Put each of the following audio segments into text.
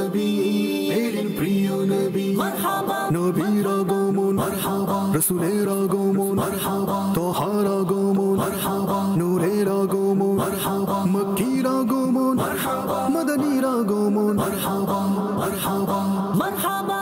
নবী এলেন প্রিয় নবী মারহাবা নবীর আগমন মারহাবা রাসূলের আগমন মারহাবা তোহার আগমন মারহাবা নূরের আগমন মারহাবা মক্কির আগমন মারহাবা মদনীর আগমন মারহাবা মারহাবা মারহাবা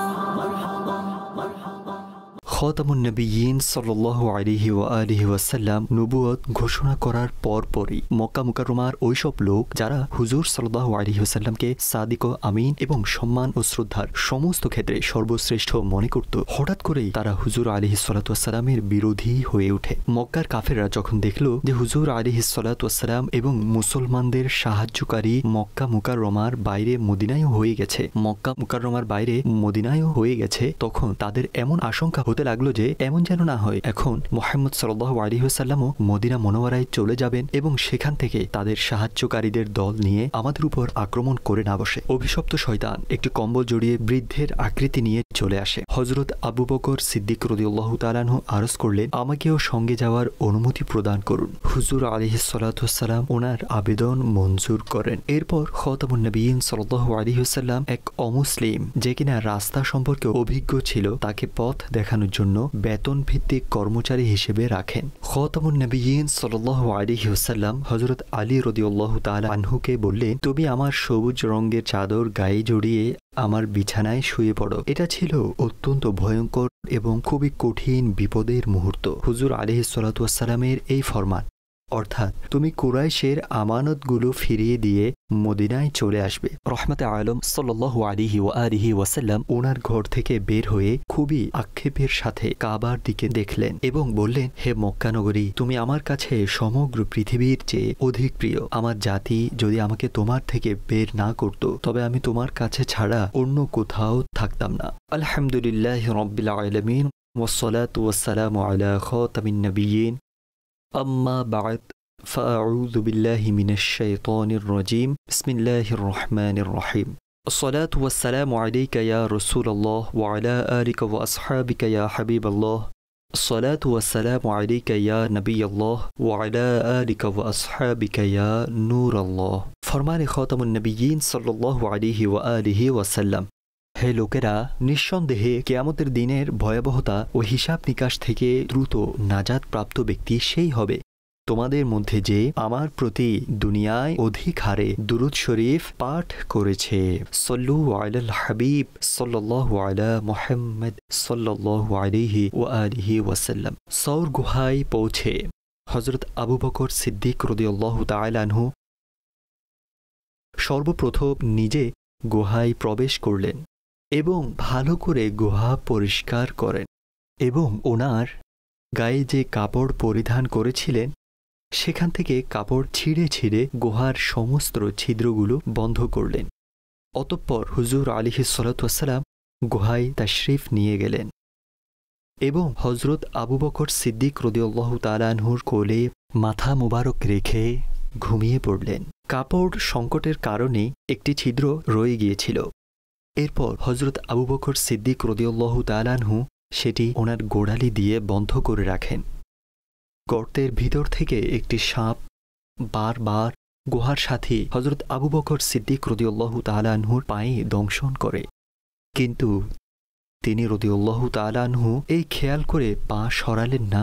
খাতামুন নবিয়্যিন সাল্লাল্লাহু আলাইহি ওয়া আলিহি ওয়াসাল্লাম নবুয়ত ঘোষণা করার পরপরই মক্কা মুকাররমার ওইসব লোক যারা হুজুর সাল্লাল্লাহু আলাইহি ওয়াসাল্লামকে সাদিক ও আমিন এবং সম্মান ও শ্রদ্ধার সমস্ত ক্ষেত্রে সর্বশ্রেষ্ঠ মনে করত, হঠাৎ করেই তারা হুজুর আলাইহিস সালাতু ওয়াসসালামের বিরোধী হয়ে ওঠে। মক্কার কাফেররা যখন দেখল যে হুজুর আলাইহিস সালাতু ওয়াসসালাম এবং মুসলমানদের সাহায্যকারী মক্কা মুকাররমার বাইরে মদিনায়ও হয়ে গেছে, মক্কা মুকাররমার বাইরে মদিনায়ও হয়ে গেছে, তখন তাদের এমন আশঙ্কা হতে লাগলো যে এমন যেন না হয় এখন মুহাম্মদ সাল্লাল্লাহু আলাইহি ওয়াসাল্লামও মদিনা মুনাওয়ারায় চলে যাবেন এবং সেখান থেকে তাদের সাহায্যকারীদের দল নিয়ে আমাদের উপর আক্রমণ করে না বসে। অভিশপ্ত শয়তান একটি কম্বল জড়িয়ে বৃদ্ধের আকৃতি নিয়ে চলে আসে। হযরত আবু বকর সিদ্দিক রাদিয়াল্লাহু তাআলা আনহু আরজ করলেন, আমাকেও সঙ্গে যাওয়ার অনুমতি প্রদান করুন। হুজুর আলাইহিস সালাতু ওয়াসসালাম ওনার আবেদন মঞ্জুর করেন। এরপর খাতামুন নবিয়্যিন সাল্লাল্লাহু আলাইহি ওয়াসাল্লাম এক অমুসলিম যে কিনা রাস্তা সম্পর্কে অভিজ্ঞ ছিল তাকে পথ দেখানোর জন্য বেতন ভিত্তিক কর্মচারী হিসেবে রাখেন। খাতামুন নবিয়্যিন সাল্লাল্লাহু আলাইহি ওয়াসাল্লাম হযরত আলী রাদিয়াল্লাহু তাআলা আনহুকে বললেন, তুমি আমার সবুজ রঙের চাদর গায়ে জড়িয়ে আমার বিছানায় শুয়ে পড়ো। এটা ছিল অত্যন্ত ভয়ঙ্কর এবং খুবই কঠিন বিপদের মুহূর্ত। হুজুর আলাইহিস সালাতু ওয়াসসালামের এই ফরমান, অর্থাৎ তুমি কুরাইশের আমানতগুলো ফিরিয়ে দিয়ে মদিনায় চলে আসবে। রহমতে আলম সাল্লাল্লাহু আলাইহি ওয়া আলিহি ওয়াসাল্লাম ওনার ঘর থেকে বের হয়ে খুবই আক্ষেপের সাথে কাবার দিকে দেখলেন এবং বললেন, হে মক্কা নগরী, তুমি আমার কাছে সমগ্র পৃথিবীর চেয়ে অধিক প্রিয়। আমার জাতি যদি আমাকে তোমার থেকে বের না করত তবে আমি তোমার কাছে ছাড়া অন্য কোথাও থাকতাম না। আলহামদুলিল্লাহি রাব্বিল আলামিন ওয়াসসালাতু ওয়াসসালামু আলা খাতামিন নবিয়্যিন أما بعد فأعوذ بالله من الشيطان الرجيم بسم الله الرحمن الرحيم الصلاة والسلام عليك يا رسول الله وعلى آلك وأصحابك يا حبيب الله الصلاة والسلام عليك يا نبي الله وعلى آلك وأصحابك يا نور الله فرمان خاتم النبيين صلى الله عليه وآله وسلم। হে লোকেরা, নিঃসন্দেহে কিয়ামতের দিনের ভয়াবহতা ও হিসাব নিকাশ থেকে দ্রুত নাজাত প্রাপ্ত ব্যক্তি সেই হবে তোমাদের মধ্যে যে আমার প্রতি দুনিয়ায় অধিক হারে দুরূদ শরীফ পাঠ করেছে। সল্লু আলাল হাবিব সাল্লাল্লাহু আলা মুহাম্মদ সাল্লাল্লাহু আলাইহি ওয়া আলিহি ওয়াসাল্লাম। সৌর গুহায় পৌঁছে হযরত আবু বকর সিদ্দিক রাদিয়াল্লাহু তাআলা আনহু সর্বপ্রথম নিজে গুহায় প্রবেশ করলেন এবং ভালো করে গুহা পরিষ্কার করেন এবং ওনার গায়ে যে কাপড় পরিধান করেছিলেন সেখান থেকে কাপড় ছিঁড়ে ছিঁড়ে গুহার সমস্ত ছিদ্রগুলো বন্ধ করলেন। অতঃপর হুজুর আলাইহিস সালাতু ওয়াসসালাম গুহায় তাশরিফ নিয়ে গেলেন এবং হযরত আবু বকর সিদ্দিক রাদিয়াল্লাহু তাআলা আনহুর কোলে মাথা মুবারক রেখে ঘুমিয়ে পড়লেন। কাপড় সংকটের কারণে একটি ছিদ্র রয়ে গিয়েছিল। এরপর হযরত আবু বকর সিদ্দিক রাদিয়াল্লাহু তাআলা আনহু সেটি ওনার গোড়ালি দিয়ে বন্ধ করে রাখেন। গর্তের ভিতর থেকে একটি সাপ বারবার গুহার সাথে হযরত আবু বকর সিদ্দিক রাদিয়াল্লাহু তাআলা আনহুর পায়ে দংশন করে, কিন্তু তিনি রাদিয়াল্লাহু তাআলা আনহু এই খেয়াল করে পা সরালেন না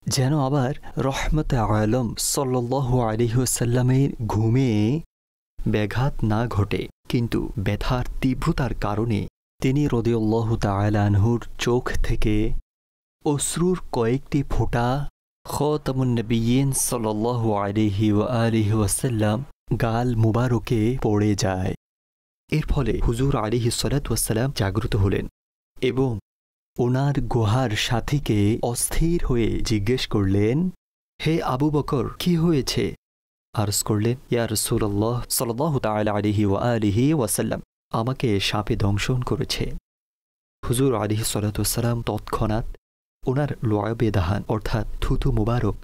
যেন আবার রহমতে আলম সাল্লাল্লাহু আলাইহি ওয়াসাল্লামের ঘুমে ব্যাঘাত না ঘটে। কিন্তু ব্যথার তীব্রতার কারণে তিনি রাদিয়াল্লাহু তাআলা আনহুর চোখ থেকে অশ্রুর কয়েকটি ফোঁটা খাতামুন নবিয়্যিন সাল্লাল্লাহু আলাইহি ওয়া আলিহি ওয়াসাল্লাম গাল মুবারকে পড়ে যায়। এর ফলে হুজুর আলাইহিস সালাতু ওয়াসসালাম জাগ্রত হলেন এবং ওনার গুহার সাথীকে অস্থির হয়ে জিজ্ঞেস করলেন, হে আবু বকর, কি হয়েছে? আরজ করলেন, ইয়া রাসূলুল্লাহ সাল্লাল্লাহু তাআলা আলাইহি ওয়া আলিহি ওয়াসাল্লাম, আমাকে সাপে দংশন করেছে। হুজুর আলাইহিস সালাতু ওয়াসসালাম তৎক্ষণাৎ ওনার লুআবে দাহান অর্থাৎ থুতু মুবারক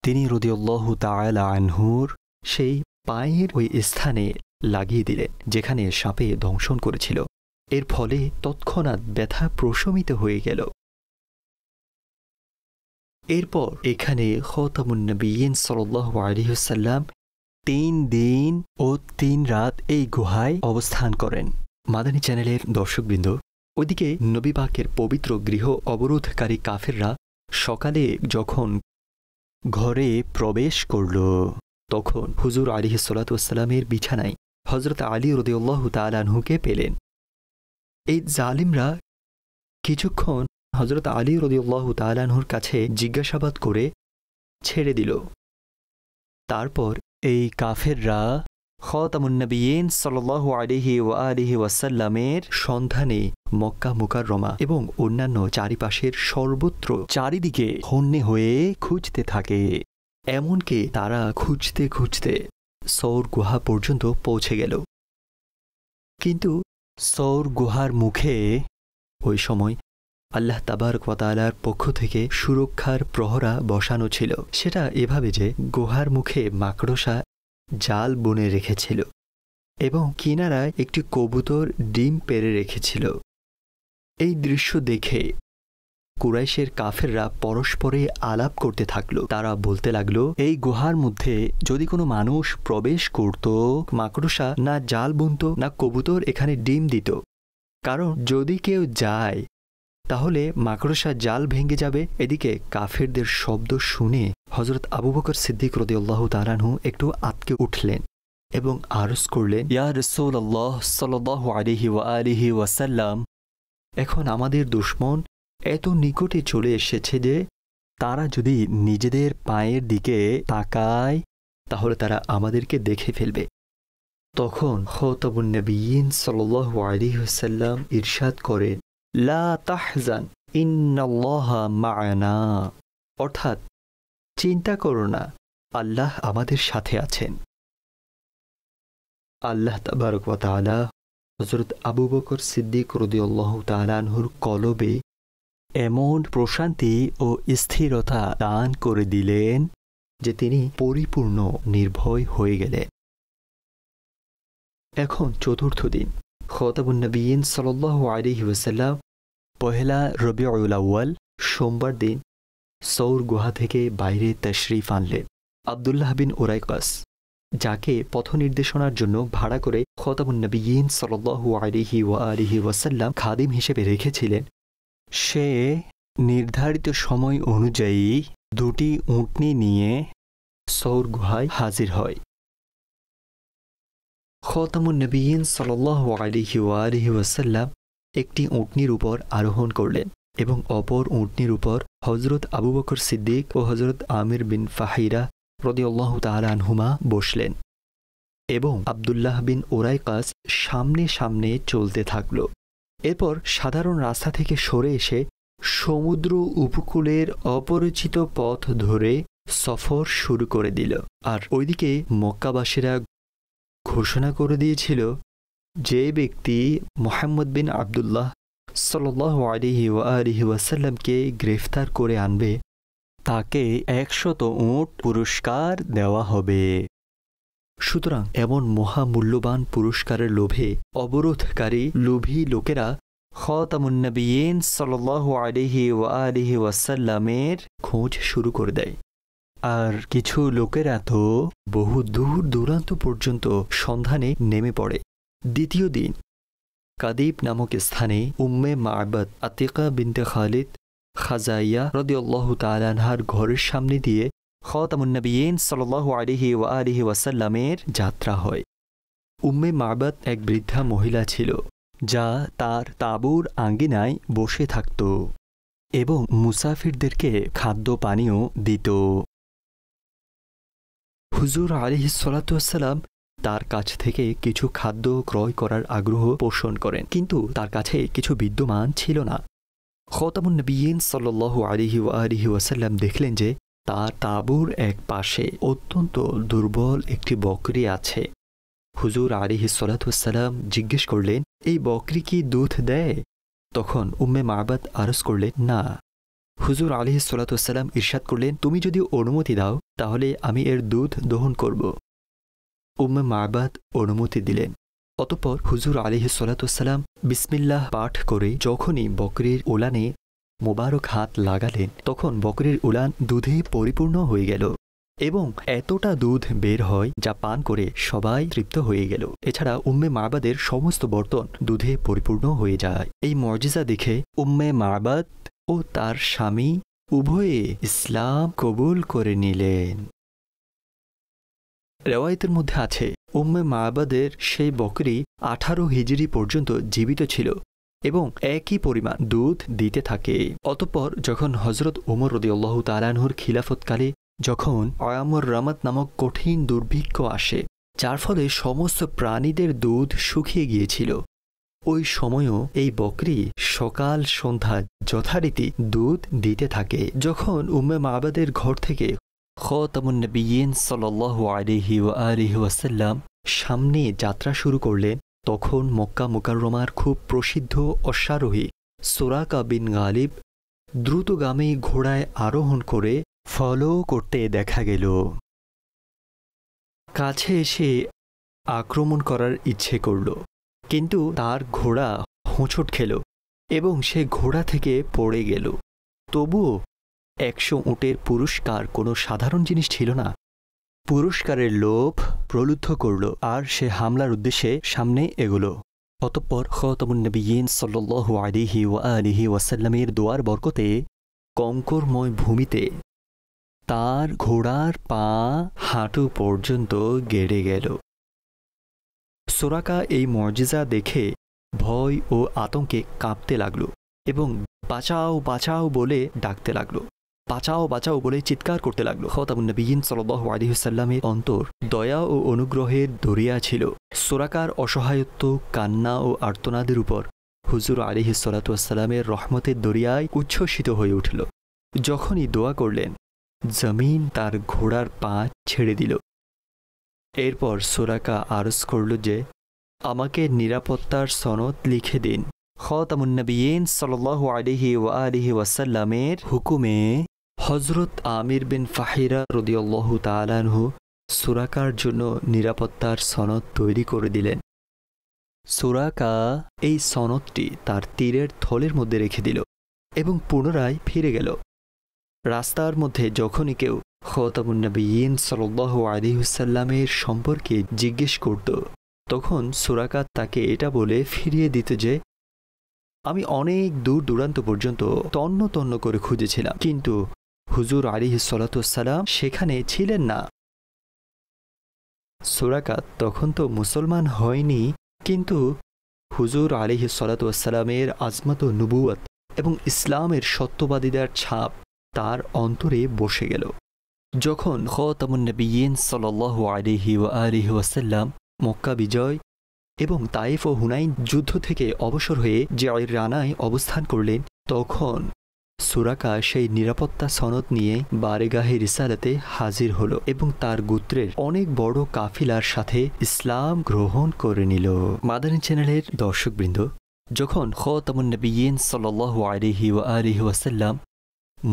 তিনি রাদিয়াল্লাহু তাআলা আনহুর সেই পায়ের ওই স্থানে লাগিয়ে দিলেন যেখানে সাপে দংশন করেছিল। এর ফলে তৎক্ষণাৎ ব্যথা প্রশমিত হয়ে গেল। এরপর এখানে খাতামুন নবিয়্যিন সাল্লাল্লাহু আলাইহি ওয়াসাল্লাম 3 দিন ও 3 রাত এই গুহায় অবস্থান করেন। মাদানী চ্যানেলের দর্শকবৃন্দ, ওইদিকে নবী পাকের পবিত্র গৃহ অবরোধকারী কাফেররা সকালে যখন ঘরে প্রবেশ করল, তখন হুজুর আলাইহিসসালাতু ওয়াসসালামের বিছানায় হযরত আলী রাদিয়াল্লাহু তাআলা আনহুকে পেলেন। এই জালিমরা কিছুক্ষণ হযরত আলী রাদিয়াল্লাহু তাআলা আনহুর কাছে জিজ্ঞাসাবাদ করে ছেড়ে দিল। তারপর এই কাফেররা খাতামুন নবিয়্যিন সাল্লাল্লাহু আলাইহি ওয়া আলিহি ওয়াসাল্লামের সন্ধানে মক্কা মুকাররমা এবং অন্যান্য চারিপাশের সর্বত্র চারিদিকে হন্যে হয়ে খুঁজতে থাকে। এমনকি তারা খুঁজতে খুঁজতে সৌর গুহা পর্যন্ত পৌঁছে গেল। কিন্তু সৌর গুহার মুখে ওই সময় আল্লাহ তাবারক ওয়া তাআলার পক্ষ থেকে সুরক্ষার প্রহরা বসানো ছিল। সেটা এভাবে যে গুহার মুখে মাকড়সা জাল বুনে রেখেছিল এবং কিনারায় একটি কবুতর ডিম পেড়ে রেখেছিল। এই দৃশ্য দেখে কুরাইশের কাফেররা পরস্পরে আলাপ করতে থাকল। তারা বলতে লাগলো, এই গুহার মধ্যে যদি কোনো মানুষ প্রবেশ করত, মাকড়সা না জাল বুনত না কবুতর এখানে ডিম দিত, কারণ যদি কেউ যায় তাহলে মাকড়সা জাল ভেঙে যাবে। এদিকে কাফেরদের শব্দ শুনে হযরত আবু বকর সিদ্দিক রাদিয়াল্লাহু তাআলা আনহু একটু আঁতকে উঠলেন এবং আরজ করলেন, ইয়া রাসূলুল্লাহ সাল্লাল্লাহু আলাইহি ওয়া আলিহি ওয়াসাল্লাম, এখন আমাদের দুশমন এত নিকটে চলে এসেছে যে তারা যদি নিজেদের পায়ের দিকে তাকায় তাহলে তারা আমাদেরকে দেখে ফেলবে। তখন খাতামুন নবিয়্যিন সাল্লাল্লাহু আলাইহি ওয়াসাল্লাম ইরশাদ করেন, লা তাহজান ইন্নাল্লাহা মা'ানা, অর্থাৎ চিন্তা করো না, আল্লাহ আমাদের সাথে আছেন। আল্লাহ তাবারক ওয়া তাআলা হযরত আবু বকর সিদ্দিক রাদিয়াল্লাহু তাআলা আনহুর কলবে এমন প্রশান্তি ও স্থিরতা দান করে দিলেন যে তিনি পরিপূর্ণ নির্ভয় হয়ে গেলেন। এখন চতুর্থ দিন, খাতামুন নবিয়্যিন সাল্লাল্লাহু আলাইহি ওয়াসাল্লাম পহেলা রবিউল আউয়াল সোমবার দিন সৌর গুহা থেকে বাইরে তাশরিফ আনলেন। আব্দুল্লাহ বিন উরাইকাস, যাকে পথ নির্দেশনার জন্য ভাড়া করে খাতামুন নবিয়্যিন সাল্লাল্লাহু আলাইহি ওয়া আলিহি ওয়াসাল্লাম খাদিম হিসেবে রেখেছিলেন, সে নির্ধারিত সময় অনুযায়ী দুটি উটনি নিয়ে সৌর গুহায় হাজির হয়। খাতামুন নবিয়্যিন সাল্লাল্লাহু আলাইহি ওয়া আলিহি ওয়াসাল্লাম একটি উটনির উপর আরোহণ করলেন এবং অপর উটনির উপর হযরত আবু বকর সিদ্দিক ও হযরত আমির বিন ফাহিরা রাদিয়াল্লাহু তাআলা আনহুমা বসলেন এবং আব্দুল্লাহ বিন উরাইকাস সামনে সামনে চলতে থাকল। এরপর সাধারণ রাস্তা থেকে সরে এসে সমুদ্র উপকূলের অপরিচিত পথ ধরে সফর শুরু করে দিল। আর ওইদিকে মক্কাবাসীরা ঘোষণা করে দিয়েছিল, যে ব্যক্তি মুহাম্মদ বিন আবদুল্লাহ সাল্লাল্লাহু আলাইহি ওয়া আলিহি ওয়াসাল্লামকে গ্রেফতার করে আনবে তাকে 100 উট পুরস্কার দেওয়া হবে। সুতরাং এমন মহামূল্যবান পুরস্কারের লোভে অবরোধকারী লোভী লোকেরা খাতামুন নবিয়্যিন সাল্লাল্লাহু আলাইহি ওয়া আলিহি ওয়াসাল্লামের খোঁজ শুরু করে দেয়। আর কিছু লোকেরা তো বহু দূর দূরান্ত পর্যন্ত সন্ধানে নেমে পড়ে। দ্বিতীয় দিন কাদিব নামক স্থানে উম্মে মা'বাদ আতিকা বিনতে খালিদ খাজাইয়া রাদিয়াল্লাহু তাআলা আনহার ঘরের সামনে দিয়ে খাতামুন নবিয়্যিন সাল্লাল্লাহু আলাইহি ওয়া আলিহি ওয়াসাল্লামের যাত্রা হয়। উম্মে মা'বাদ এক বৃদ্ধা মহিলা ছিল, যা তার তাঁবুর আঙ্গিনায় বসে থাকত এবং মুসাফিরদেরকে খাদ্য পানীয় দিত। হুজুর আলাইহিসসালাতু ওয়াসসালাম তার কাছ থেকে কিছু খাদ্য ক্রয় করার আগ্রহ পোষণ করেন, কিন্তু তার কাছে কিছু বিদ্যমান ছিল না। খাতামুন নবিয়্যিন সাল্লাল্লাহু আলাইহি ওয়া আলিহি ওয়াসাল্লাম দেখলেন যে তার তাঁবুর এক পাশে অত্যন্ত দুর্বল একটি বকরি আছে। হুজুর আলাইহিসসালাতু ওয়াসসালাম জিজ্ঞেস করলেন, এই বকরি কি দুধ দেয়? তখন উম্মে মা'বাদ আরজ করলেন, না। হুজুর আলাইহিসসালাতু ওয়াসসালাম ইরশাদ করলেন, তুমি যদি অনুমতি দাও তাহলে আমি এর দুধ দহন করব। উম্মে মা'বাদ অনুমতি দিলেন। অতঃপর হুজুর আলাইহিসসালাতু ওয়াসসালাম বিসমিল্লাহ পাঠ করে যখনই বকরির উলানে মোবারক হাত লাগালেন, তখন বকরির উলান দুধে পরিপূর্ণ হয়ে গেল এবং এতটা দুধ বের হয় যা পান করে সবাই তৃপ্ত হয়ে গেল। এছাড়া উম্মে মাবাদের সমস্ত বর্তন দুধে পরিপূর্ণ হয়ে যায়। এই মুজিজা দেখে উম্মে মাবাদ ও তার স্বামী উভয়ে ইসলাম কবুল করে নিলেন। রেওয়ায়েতের মধ্যে আছে উম্মে মাবাদের সেই বকরি 18 হিজরি পর্যন্ত জীবিত ছিল এবং একই পরিমাণ দুধ দিতে থাকে। অতঃপর যখন হযরত ওমর রাদিয়াল্লাহু তাআলা আনহুর খিলাফতকালে যখন আয়ামুর রামাত নামক কঠিন দুর্ভিক্ষ আসে, যার ফলে সমস্ত প্রাণীদের দুধ শুকিয়ে গিয়েছিল, ওই সময়ও এই বকরি সকাল সন্ধ্যা যথারীতি দুধ দিতে থাকে। যখন উম্মে মাবাদের ঘর থেকে খাতামুন নবিয়্যিন সাল্লাল্লাহু আলাইহি ওয়া আলিহি ওয়াসাল্লাম সামনে যাত্রা শুরু করলেন, তখন মক্কা মুকাররমার খুব প্রসিদ্ধ অশ্বারোহী সুরাকা বিন গালিব দ্রুতগামী ঘোড়ায় আরোহণ করে ফলো করতে দেখা গেল। কাছে এসে আক্রমণ করার ইচ্ছে করল, কিন্তু তার ঘোড়া হোঁচট খেল এবং সে ঘোড়া থেকে পড়ে গেল। তবুও 100 উটের পুরস্কার কোনো সাধারণ জিনিস ছিল না। পুরস্কারের লোভ প্রলুব্ধ করল আর সে হামলার উদ্দেশ্যে সামনে এগোল। অতঃপর খাতামুন নবিয়্যিন সাল্লাল্লাহু আলাইহি ওয়া আলিহি ওয়াসাল্লামের দোয়ার বরকতে কঙ্করময় ভূমিতে তার ঘোড়ার পা হাঁটু পর্যন্ত গেড়ে গেল। সুরাকা এই মুজিজা দেখে ভয় ও আতঙ্কে কাঁপতে লাগল এবং বাঁচাও বাঁচাও বলে ডাকতে লাগল, বাঁচাও বাঁচাও বলে চিৎকার করতে লাগল। খাতামুন নবিয়্যিন সাল্লাল্লাহু আলাইহি ওয়াসাল্লামের অন্তর দয়া ও অনুগ্রহের দরিয়া ছিল। সুরাকার অসহায়ত্ব, কান্না ও আর্তনাদের উপর হুজুর আলাইহিস সালাতু ওয়াসসালামের রহমতের দরিয়ায় উচ্ছ্বসিত হয়ে উঠল। যখনই দোয়া করলেন, জমিন তার ঘোড়ার পা ছেড়ে দিল। এরপর সুরাকা আরজ করল যে, আমাকে নিরাপত্তার সনদ লিখে দিন। খাতামুন নবিয়্যিন সাল্লাল্লাহু আলাইহি ওয়া আলিহি ওয়াসাল্লামের হুকুমে হযরত আমির বিন ফাহিরা রাদিয়াল্লাহু তাআলা আনহু সুরাকার জন্য নিরাপত্তার সনদ তৈরি করে দিলেন। সুরাকা এই সনদটি তার তীরের থলের মধ্যে রেখে দিল এবং পুনরায় ফিরে গেল। রাস্তার মধ্যে যখনই কেউ খাতামুন নবিয়্যিন সাল্লাল্লাহু আলাইহি ওয়াসাল্লামের সম্পর্কে জিজ্ঞেস করত, তখন সুরাকা তাকে এটা বলে ফিরিয়ে দিত যে, আমি অনেক দূর দূরান্ত পর্যন্ত তন্ন তন্ন করে খুঁজেছিলাম, কিন্তু হুজুর আলাইহিস সালাতু ওয়াসসালাম সেখানে ছিলেন না। সুরাকা তখন তো মুসলমান হয়নি, কিন্তু হুজুর আলাইহিস সালাতু ওয়াসসালামের আজমত ও নবুয়ত এবং ইসলামের সত্যবাদীদের ছাপ তার অন্তরে বসে গেল। যখন খাতামুন নবিয়্যিন সাল্লাল্লাহু আলাইহি ওয়া আলিহি ওয়াসাল্লাম মক্কা বিজয় এবং তায়েফ ও হুনাইন যুদ্ধ থেকে অবসর হয়ে জিরানায় অবস্থান করলেন, তখন সুরাকা সেই নিরাপত্তা সনদ নিয়ে বারেগাহে রিসালাতে হাজির হল এবং তার গোত্রের অনেক বড় কাফিলার সাথে ইসলাম গ্রহণ করে নিল। মাদানী চ্যানেলের দর্শকবৃন্দ, যখন খাতামুন নবিয়্যিন সাল্লাল্লাহু আলাইহি ওয়া আলিহি ওয়াসাল্লাম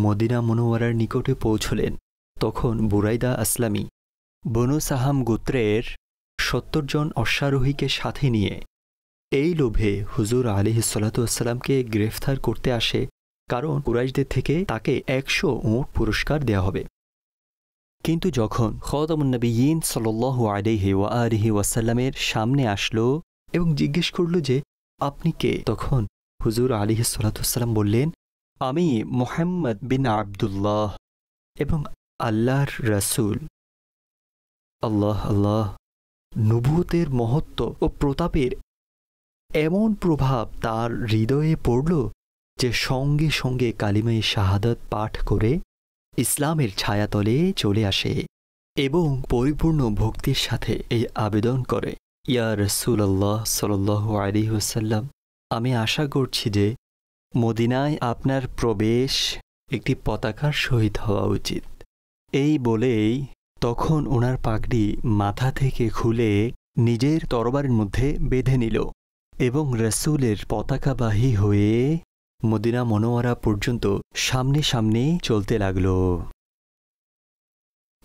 মদিনা মুনওয়ারার নিকটে পৌঁছলেন, তখন বুরাইদা আসলামী বনু সাহাম গোত্রের 70 জন অশ্বারোহীকে সাথে নিয়ে এই লোভে হুজুর আলাইহিস সালাতু ওয়াসসালামকে গ্রেফতার করতে আসে, কারণ কুরাইশদের থেকে তাকে 100 উট পুরস্কার দেয়া হবে। কিন্তু যখন খাতামুন নবিয়্যিন সাল্লাল্লাহু আলাইহি ওয়া আলিহি ওয়াসাল্লামের সামনে আসলো এবং জিজ্ঞেস করল যে, আপনি কে? তখন হুজুর আলাইহিস সালাতু ওয়াসসালাম বললেন, আমি মুহাম্মদ বিন আব্দুল্লাহ এবং আল্লাহর রাসূল। আল্লাহ আল্লাহ! নবুয়তের মহত্ব ও প্রতাপের এমন প্রভাব তার হৃদয়ে পড়ল যে সঙ্গে সঙ্গে কালিমায়ে শাহাদাত পাঠ করে ইসলামের ছায়াতলে চলে আসে এবং পরিপূর্ণ ভক্তির সাথে এই আবেদন করে, ইয়া রাসূলুল্লাহ সাল্লাল্লাহু আলাইহি ওয়াসাল্লাম, আমি আশা করছি যে মদিনায় আপনার প্রবেশ একটি পতাকার সহিত হওয়া উচিত। এই বলেই তখন ওনার পাগড়ি মাথা থেকে খুলে নিজের তরবারের মধ্যে বেঁধে নিল এবং রাসূলের পতাকাবাহী হয়ে মদিনা মুনওয়ারা পর্যন্ত সামনে সামনে চলতে লাগল।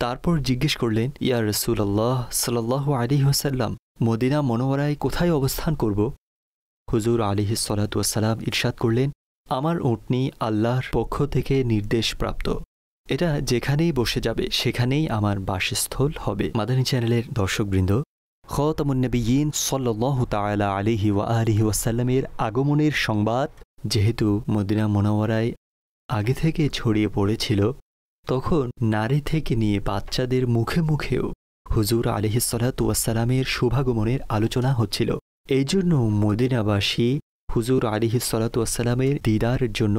তারপর জিজ্ঞেস করলেন, ইয়া রাসূলুল্লাহ সাল্লাল্লাহু আলাইহি ওয়াসাল্লাম, মদিনা মুনওয়ারায় কোথায় অবস্থান করব? হুজুর আলাইহিস সালাতু ওয়াসসালাম ইরশাদ করলেন, আমার উটনি আল্লাহর পক্ষ থেকে নির্দেশপ্রাপ্ত, এটা যেখানেই বসে যাবে সেখানেই আমার বাসস্থল হবে। মাদানী চ্যানেলের দর্শকবৃন্দ, খাতামুন নবিয়্যিন সাল্লাল্লাহু তাআলা আলাইহি ওয়া আলিহি ওয়াসাল্লামের আগমনের সংবাদ যেহেতু মদিনা মুনাওয়ারায় আগে থেকে ছড়িয়ে পড়েছিল, তখন নারী থেকে নিয়ে বাচ্চাদের মুখে মুখেও হুজুর আলাইহিস সালাতু ওয়াসসালামের শুভাগমনের আলোচনা হচ্ছিল। এই জন্য মদিনাবাসী হুজুর আলাইহিস সালাতু ওয়াসসালামের দিদারের জন্য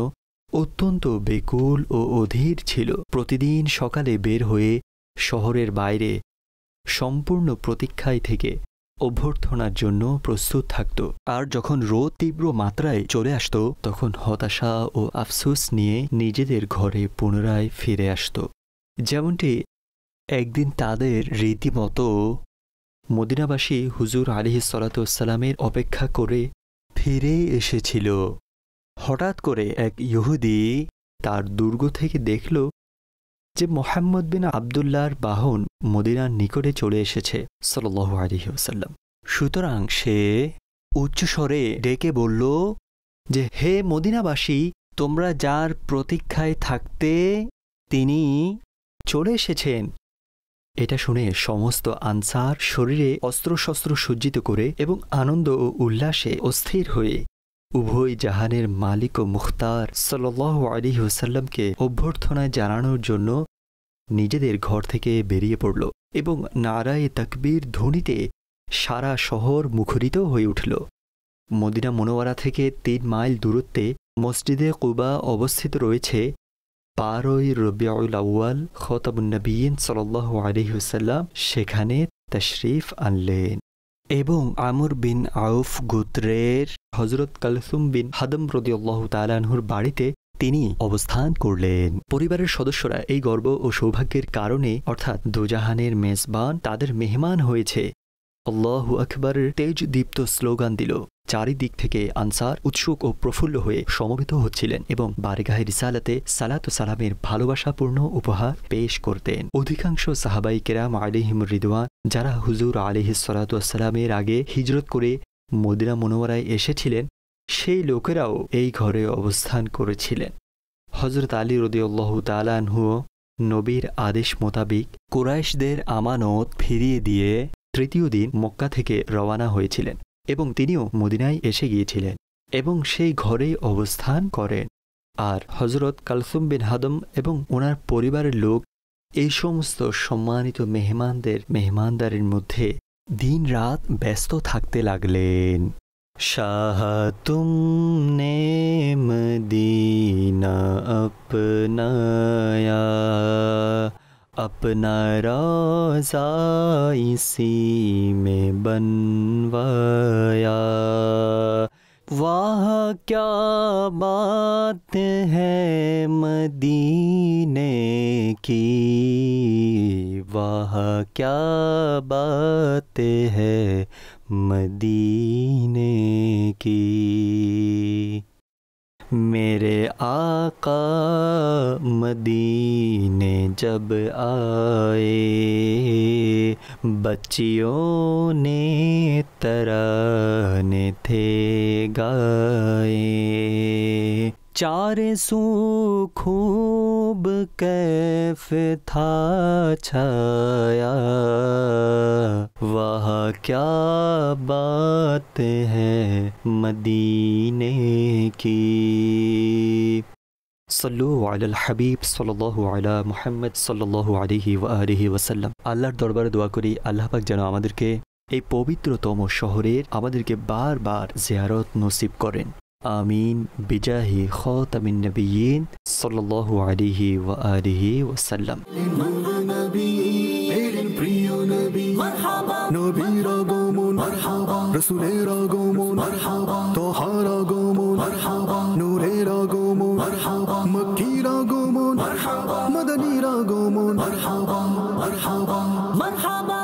অত্যন্ত বেকুল ও অধীর ছিল। প্রতিদিন সকালে বের হয়ে শহরের বাইরে সম্পূর্ণ প্রতীক্ষায় থেকে অভ্যর্থনার জন্য প্রস্তুত থাকত। আর যখন রোদ তীব্র মাত্রায় চলে আসত, তখন হতাশা ও আফসোস নিয়ে নিজেদের ঘরে পুনরায় ফিরে আসত। যেমনটি একদিন তাদের রীতিমতো মদিনাবাসী হুজুর আলাইহিস সালাতু ওয়াসসালামের অপেক্ষা করে ফিরে এসেছিল। হঠাৎ করে এক ইহুদি তার দুর্গ থেকে দেখল যে মুহাম্মদ বিন আবদুল্লাহর বাহন মদিনার নিকটে চলে এসেছে সাল্লাল্লাহু আলাইহি ওয়াসাল্লাম। সুতরাং সে উচ্চস্বরে ডেকে বলল যে, হে মদিনাবাসী, তোমরা যার প্রতীক্ষায় থাকতে তিনি চলে এসেছেন। এটা শুনে সমস্ত আনসার শরীরে অস্ত্রশস্ত্র সজ্জিত করে এবং আনন্দ ও উল্লাসে অস্থির হয়ে উভয় জাহানের মালিক ও মুখতার সাল্লাল্লাহু আলাইহি ওয়াসাল্লামকে অভ্যর্থনায় জানানোর জন্য নিজেদের ঘর থেকে বেরিয়ে পড়ল এবং নারায়ে তাকবীর ধ্বনিতে সারা শহর মুখরিত হয়ে উঠল। মদিনা মুনাওয়ারা থেকে ৩ মাইল দূরত্বে মসজিদে কুবা অবস্থিত রয়েছে। ১২ই রবিউল আউয়াল খাতামুন নবিয়্যিন সাল্লাল্লাহু আলাইহি ওয়াসাল্লাম সেখানে তাশরিফ আনলেন এবং আমর বিন আউফ গোত্রের হযরত কালসুম বিন হাদম রাদিয়াল্লাহু তাআলা আনহুর বাড়িতে তিনি অবস্থান করলেন। পরিবারের সদস্যরা এই গর্ব ও সৌভাগ্যের কারণে, অর্থাৎ দুজাহানের মেজবান তাদের মেহমান হয়েছে, আল্লাহু আকবারের তেজদীপ্ত স্লোগান দিল। চারিদিক থেকে আনসার উৎসুক ও প্রফুল্ল হয়ে সমবেত হচ্ছিলেন এবং বারগাহে রিসালাতে সালাত ও সালামের ভালোবাসাপূর্ণ উপহার পেশ করতেন। অধিকাংশ সাহাবাই কেরাম আলাইহিমুর রিদওয়ান যারা হুজুর আলাইহিস সালাতু ওয়াসসালামের আগে হিজরত করে মদিনা মুনাওয়ারায় এসেছিলেন, সেই লোকেরাও এই ঘরে অবস্থান করেছিলেন। হযরত আলী রাদিয়াল্লাহু তাআলা আনহু নবীর আদেশ মোতাবেক কুরাইশদের আমানত ফিরিয়ে দিয়ে তৃতীয় দিন মক্কা থেকে রওয়ানা হয়েছিলেন এবং তিনিও মদিনায় এসে গিয়েছিলেন এবং সেই ঘরেই অবস্থান করেন। আর হযরত কালসুম বিন হাদম এবং ওনার পরিবারের লোক এই সমস্ত সম্মানিত মেহমানদারির মধ্যে দিন রাত ব্যস্ত থাকতে লাগলেন। শাহ তুমনে মদিনা अपनाया अपना रोज़ा इसी में बनवाया वाह क्या बात है मदीने की वाह क्या बात है मदीने की मेरे आका मदीने जब आए बच्चियों ने तराने थे गाए चार सू खूब कैफ था छाया वाह क्या बात है मदीने की। सल्लु अलल हबीब सल्लल्लाहु अला मुहम्मद सल्लल्लाहु अलैहि व आलिहि वसल्लम। আল্লাহর দরবারে দোয়া করি আল্লাহ পাক যেন আমাদেরকে এই পবিত্রতম শহরের আমাদেরকে বারবার জিয়ারত নসিব করেন। আমিন বিজাহি খাতামিন নবিয়্যিন সাল্লাল্লাহু আলাইহি ওয়া আলিহি ওয়াসাল্লাম। নবীর আগমন মারহাবা, রাসূলের আগমন মারহাবা, তোহার আগমন মারহাবা, নূরের আগমন মারহাবা, মক্কির আগমন মারহাবা, মদনীর আগমন মারহাবা মারহাবা মারহাবা।